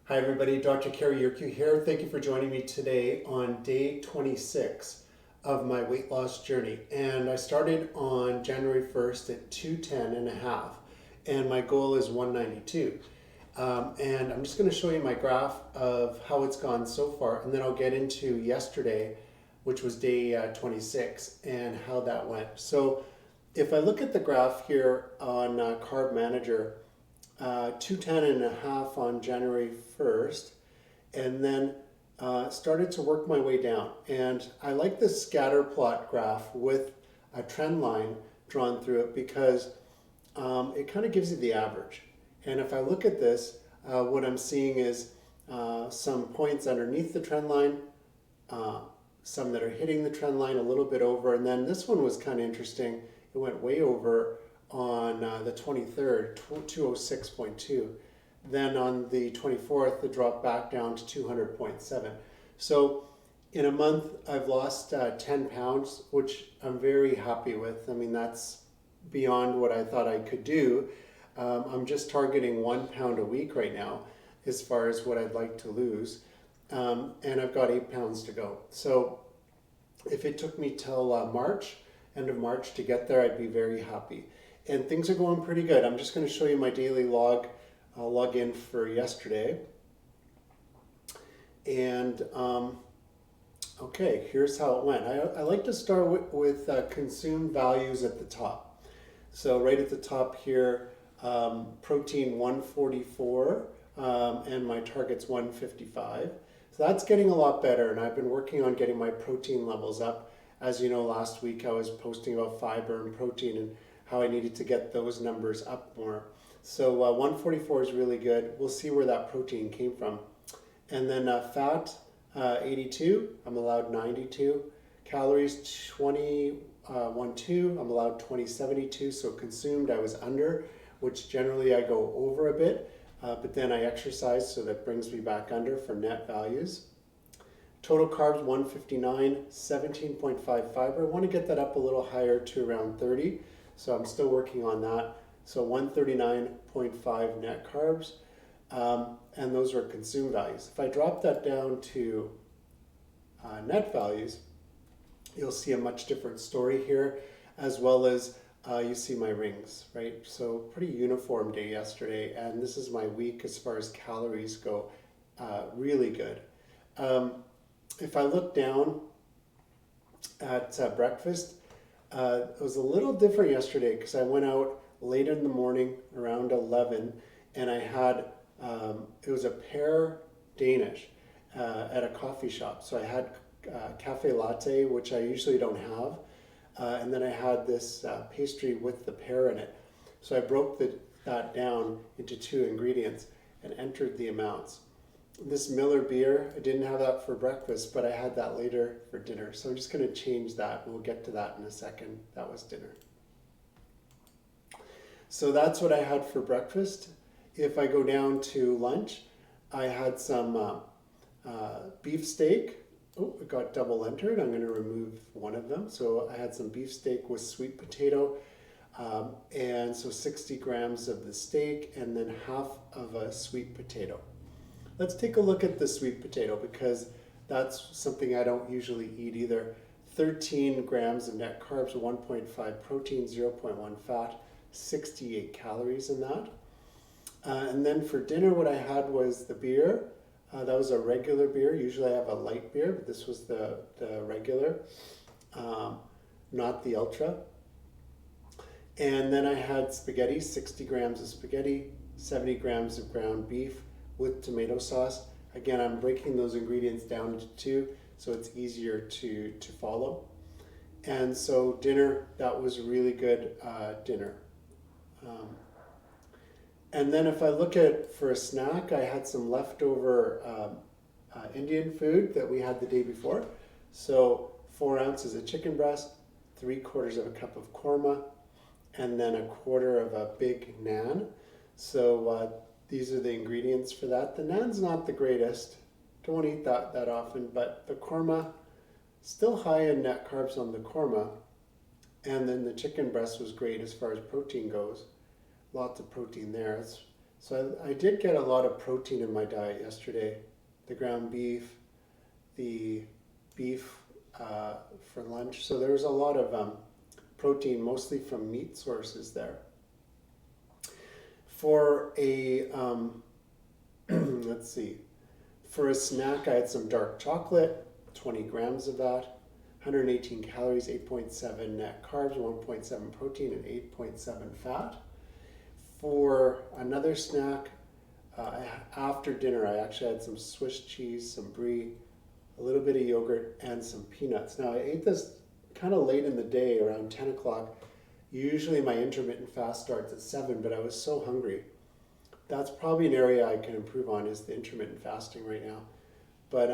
Hi everybody, Dr. Kerry Yerkew here. Thank you for joining me today on day 26 of my weight loss journey. And I started on January 1st at 210 and a half, and my goal is 192. And I'm just going to show you my graph of how it's gone so far, and then I'll get into yesterday, which was day 26, and how that went. So if I look at the graph here on Carb Manager, 210 and a half on January 1st, and then started to work my way down. And I like this scatter plot graph with a trend line drawn through it because it kind of gives you the average. And if I look at this, what I'm seeing is some points underneath the trend line, some that are hitting the trend line a little bit over, and then this one was kind of interesting. It went way over on the 23rd, 206.2. Then on the 24th, it dropped back down to 200.7. So in a month, I've lost 10 pounds, which I'm very happy with. I mean, that's beyond what I thought I could do. I'm just targeting 1 pound a week right now as far as what I'd like to lose. And I've got 8 pounds to go. So if it took me till end of March to get there, I'd be very happy. And things are going pretty good. I'm just going to show you my daily log. I'll log in for yesterday. And okay, here's how it went. I like to start with consumed values at the top. So right at the top here, protein 144, and my target's 155. So that's getting a lot better, and I've been working on getting my protein levels up. As you know, last week I was posting about fiber and protein and how I needed to get those numbers up more. So 144 is really good. We'll see where that protein came from. And then fat, 82, I'm allowed 92. Calories, 21.2, I'm allowed 20.72. So consumed, I was under, which generally I go over a bit, but then I exercise, so that brings me back under for net values. Total carbs, 159, 17.5 fiber. I want to get that up a little higher to around 30. So I'm still working on that. So 139.5 net carbs, and those are consumed values. If I drop that down to net values, you'll see a much different story here, as well as you see my rings, right? So pretty uniform day yesterday, and this is my week as far as calories go, really good. If I look down at breakfast, it was a little different yesterday because I went out late in the morning around 11, and I had, it was a pear Danish at a coffee shop. So I had cafe latte, which I usually don't have, and then I had this pastry with the pear in it. So I broke that down into 2 ingredients and entered the amounts. This Miller beer, I didn't have that for breakfast, but I had that later for dinner. So I'm just going to change that, and we'll get to that in a second. That was dinner. So that's what I had for breakfast. If I go down to lunch, I had some beef steak. Oh, it got double entered. I'm going to remove one of them. So I had some beef steak with sweet potato, and so 60 grams of the steak, and then half of a sweet potato. Let's take a look at the sweet potato because that's something I don't usually eat either. 13 grams of net carbs, 1.5 protein, 0.1 fat, 68 calories in that. And then for dinner, what I had was the beer. That was a regular beer. Usually I have a light beer, but this was the regular, not the ultra. And then I had spaghetti, 60 grams of spaghetti, 70 grams of ground beef with tomato sauce. Again, I'm breaking those ingredients down into 2 so it's easier to follow. And so dinner, that was a really good dinner. And then if I look at for a snack, I had some leftover Indian food that we had the day before. So 4 ounces of chicken breast, 3/4 of a cup of korma, and then 1/4 of a big naan. So these are the ingredients for that. The naan's not the greatest. Don't eat that often, but the korma, still high in net carbs on the korma. And then the chicken breast was great as far as protein goes. Lots of protein there. So I did get a lot of protein in my diet yesterday. The ground beef, the beef for lunch. So there was a lot of protein, mostly from meat sources there. For a, let's see, for a snack, I had some dark chocolate, 20 grams of that, 118 calories, 8.7 net carbs, 1.7 protein, and 8.7 fat. For another snack, after dinner, I actually had some Swiss cheese, some brie, a little bit of yogurt, and some peanuts. Now, I ate this kind of late in the day, around 10 o'clock. Usually my intermittent fast starts at 7, but I was so hungry. That's probably an area I can improve on, is the intermittent fasting right now. But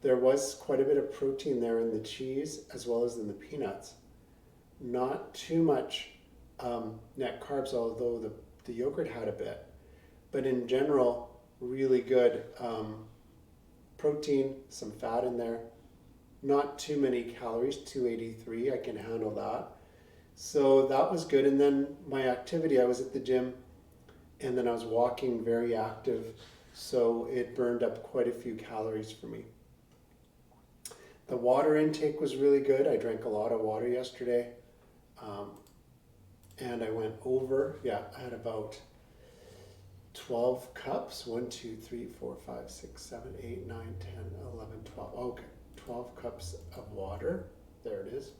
there was quite a bit of protein there in the cheese as well as in the peanuts. Not too much net carbs, although the yogurt had a bit. But in general, really good protein, some fat in there. Not too many calories, 283, I can handle that. So that was good. And then my activity, I was at the gym and then I was walking, very active. So it burned up quite a few calories for me. The water intake was really good. I drank a lot of water yesterday. And I went over, I had about 12 cups. 1, 2, 3, 4, 5, 6, 7, 8, 9, 10, 11, 12. Okay, 12 cups of water. There it is.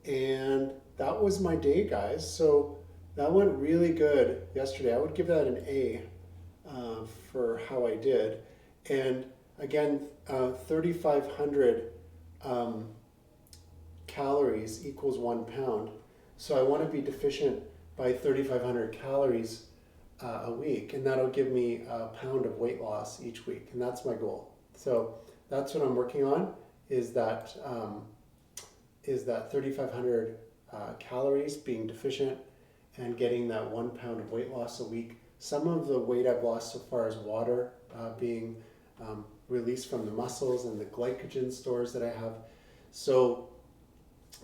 And that was my day, guys. So that went really good yesterday. I would give that an A for how I did. And again, 3,500 calories equals 1 pound. So I want to be deficient by 3,500 calories a week, and that'll give me a pound of weight loss each week, and that's my goal. So that's what I'm working on, is that 3,500 calories, being deficient and getting that 1 pound of weight loss a week. Some of the weight I've lost so far is water being released from the muscles and the glycogen stores that I have. So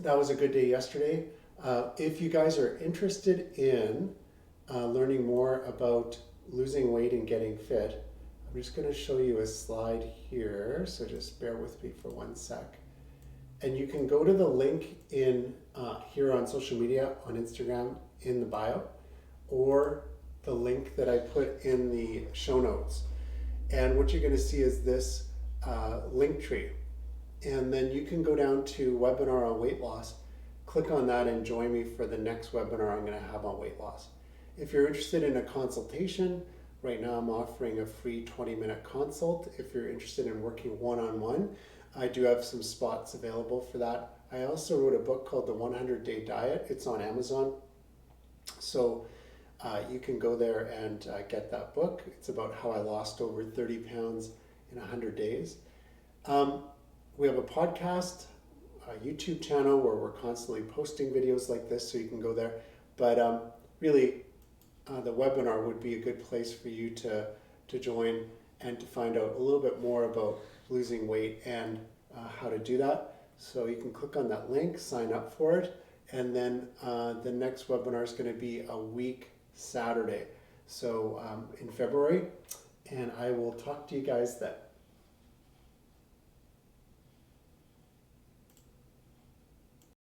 that was a good day yesterday. If you guys are interested in learning more about losing weight and getting fit, I'm just going to show you a slide here, so just bear with me for 1 sec. And you can go to the link in here on social media, on Instagram, in the bio, or the link that I put in the show notes. And what you're going to see is this link tree. And then you can go down to webinar on weight loss, click on that and join me for the next webinar I'm going to have on weight loss. If you're interested in a consultation, right now I'm offering a free 20-minute consult. If you're interested in working one-on-one, I do have some spots available for that. I also wrote a book called The 100-Day Diet. It's on Amazon. So you can go there and get that book. It's about how I lost over 30 pounds in 100 days. We have a podcast, a YouTube channel where we're constantly posting videos like this, so you can go there. But really, the webinar would be a good place for you to join and to find out a little bit more about losing weight and how to do that. So you can click on that link, sign up for it, and then the next webinar is going to be a week Saturday, so in February, and I will talk to you guys then.